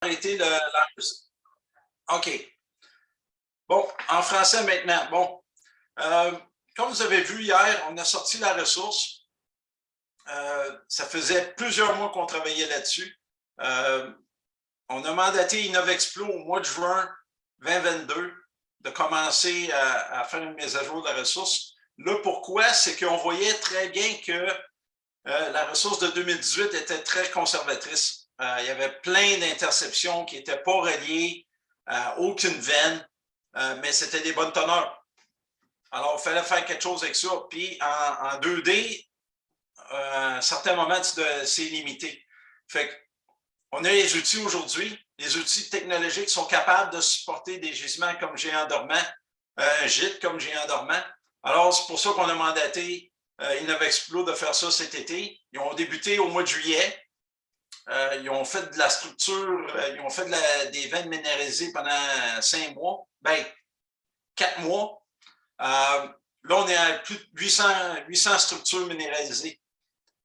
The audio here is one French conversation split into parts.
arrêter OK. Bon, en français maintenant. Bon, comme vous avez vu hier, on a sorti la ressource. Ça faisait plusieurs mois qu'on travaillait là-dessus. On a mandaté Innovexplo au mois de juin 2022 de commencer à faire une mise à jour de la ressource. Là, pourquoi? C'est qu'on voyait très bien que la ressource de 2018 était très conservatrice. Il y avait plein d'interceptions qui n'étaient pas reliées à aucune veine, mais c'était des bonnes teneurs. Alors, il fallait faire quelque chose avec ça. Puis en 2D, à un certain moment, c'est limité. Fait qu'on a les outils aujourd'hui, les outils technologiques sont capables de supporter des gisements comme géant dormant, un gîte comme géant dormant. Alors, c'est pour ça qu'on a mandaté Innovexplo de faire ça cet été. Ils ont débuté au mois de juillet. Ils ont fait de la structure, ils ont fait des veines minéralisées pendant 5 mois, ben 4 mois. Là, on est à plus de 800 structures minéralisées.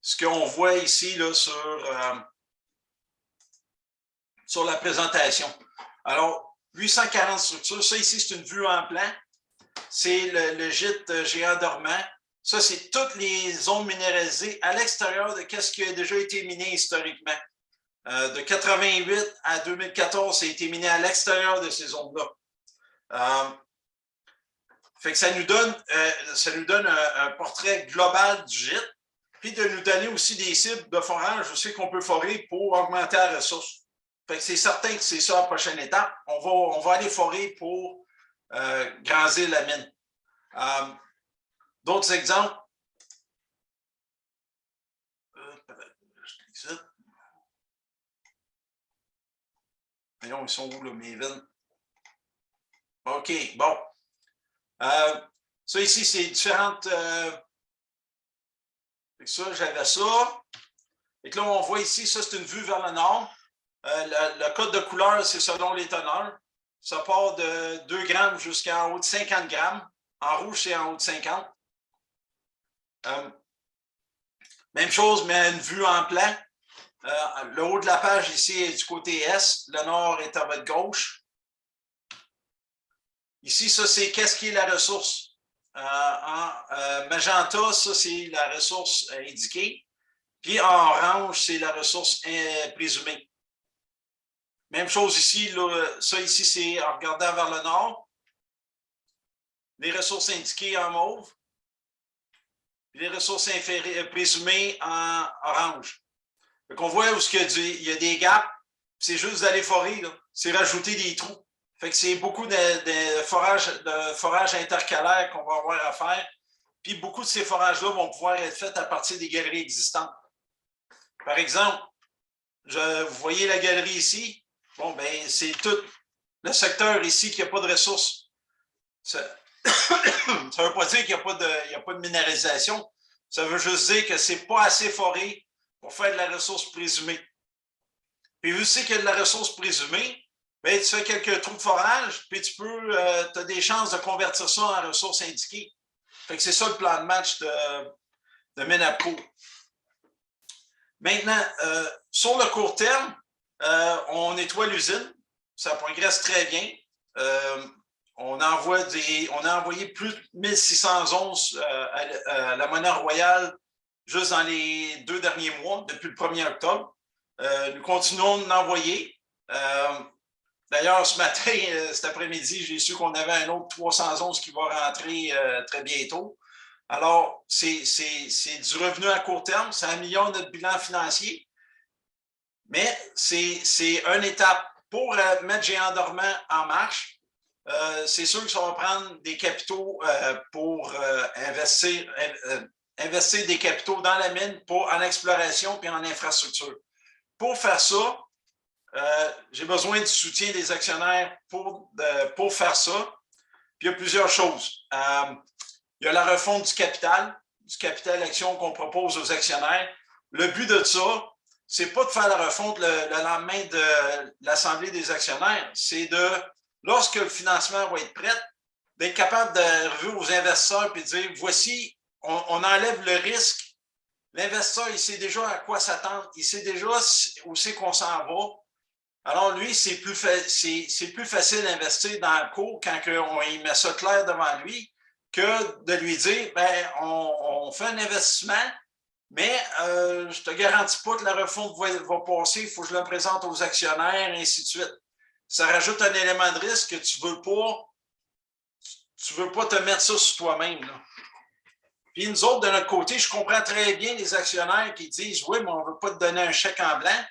Ce qu'on voit ici là, sur la présentation. Alors, 840 structures. Ça ici, c'est une vue en plan. C'est le gîte géant dormant. Ça, c'est toutes les zones minéralisées à l'extérieur de ce qui a déjà été miné historiquement. De 88 à 2014, ça a été miné à l'extérieur de ces zones-là. Fait que ça nous donne un portrait global du gîte, puis de nous donner aussi des cibles de forage aussi qu'on peut forer pour augmenter la ressource. Fait que c'est certain que c'est ça la prochaine étape. On va aller forer pour grandir la mine. D'autres exemples. Voyons, ils sont où, là, mes veines? OK, bon. Ça ici, c'est différentes. Ça, j'avais ça. Et là, on voit ici, ça, c'est une vue vers le nord. Le code de couleur, c'est selon les teneurs. Ça part de 2 grammes jusqu'en haut de 50 grammes. En rouge, c'est en haut de 50. Même chose, mais une vue en plan. Le haut de la page ici est du côté est. Le nord est à votre gauche. Ici, ça, c'est qu'est-ce qui est la ressource. En magenta, ça, c'est la ressource indiquée. Puis en orange, c'est la ressource présumée. Même chose ici, là, ça ici, c'est en regardant vers le nord. Les ressources indiquées en mauve. Puis les ressources présumées en orange. Donc on voit où il y a des gaps. C'est juste d'aller forer, c'est rajouter des trous. Fait que c'est beaucoup de forage intercalaire qu'on va avoir à faire. Puis beaucoup de ces forages-là vont pouvoir être faits à partir des galeries existantes. Par exemple, vous voyez la galerie ici. Bon, ben c'est tout le secteur ici qui n'a pas de ressources. Ça ne veut pas dire qu'il n'y a pas de minéralisation. Ça veut juste dire que ce n'est pas assez foré pour faire de la ressource présumée. Puis vu qu'il y a de la ressource présumée, ben, tu fais quelques trous de forage, puis tu as des chances de convertir ça en ressources indiquées. Fait que c'est ça le plan de match de Ménapco. Maintenant, sur le court terme, on nettoie l'usine. Ça progresse très bien. On a envoyé plus de 1600 onces à la monnaie royale juste dans les 2 derniers mois, depuis le 1er octobre. Nous continuons de l'envoyer. D'ailleurs, ce matin, cet après-midi, j'ai su qu'on avait un autre 300 onces qui va rentrer très bientôt. Alors, c'est du revenu à court terme, ça améliore notre bilan financier, mais c'est une étape pour mettre Géant dormant en marche. C'est sûr que ça va prendre des capitaux pour investir des capitaux dans la mine en exploration et en infrastructure. Pour faire ça, j'ai besoin du soutien des actionnaire pour faire ça. Puis il y a plusieurs choses. Il y a la refonte du capital action qu'on propose aux actionnaires. Le but de ça, c'est pas de faire la refonte le lendemain de l'Assemblée des actionnaires, c'est lorsque le financement va être prêt, d'être capable d'arriver aux investisseurs et de dire, voici, on enlève le risque. L'investisseur, il sait déjà à quoi s'attendre, il sait déjà où c'est qu'on s'en va. Alors, lui, c'est plus facile d'investir dans le cours quand on y met ça clair devant lui que de lui dire, ben, on fait un investissement, mais je ne te garantis pas que la refonte va passer, il faut que je le présente aux actionnaires, et ainsi de suite. Ça rajoute un élément de risque que tu ne veux pas te mettre ça sur toi-même. Là. Puis nous autres, de notre côté, je comprends très bien les actionnaires qui disent, oui, mais on ne veut pas te donner un chèque en blanc.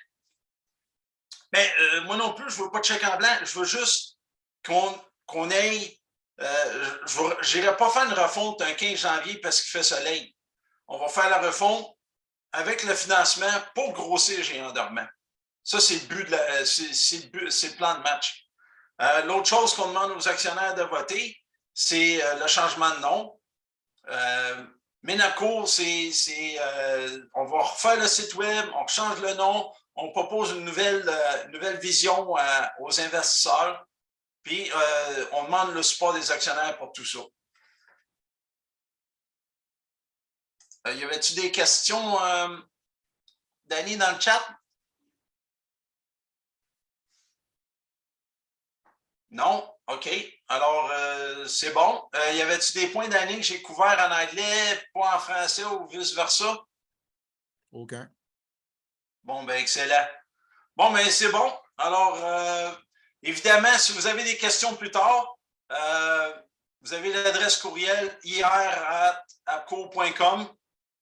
Mais moi non plus, je ne veux pas de chèque en blanc. Je veux juste qu'on ait. Je n'irai pas faire une refonte un 15 janvier parce qu'il fait soleil. On va faire la refonte avec le financement pour grossir Géant Dormant. Ça, c'est le but, c'est le plan de match. L'autre chose qu'on demande aux actionnaires de voter, c'est le changement de nom. Ménaco, on va refaire le site web, on change le nom, on propose une nouvelle vision aux investisseurs, puis on demande le support des actionnaires pour tout ça. Y avait-tu des questions, Danny, dans le chat? Non? OK. Alors, c'est bon. Y avait-tu des points d'année que j'ai couverts en anglais, pas en français ou vice-versa? Aucun. Bon, ben excellent. Bon, ben c'est bon. Alors, évidemment, si vous avez des questions plus tard, vous avez l'adresse courriel ir@apco.com.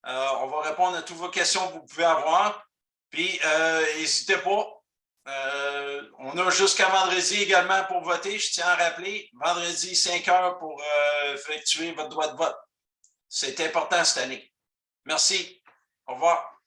On va répondre à toutes vos questions que vous pouvez avoir. Puis, n'hésitez pas. On a jusqu'à vendredi également pour voter. Je tiens à rappeler, vendredi 5 heures pour effectuer votre droit de vote. C'est important cette année. Merci. Au revoir.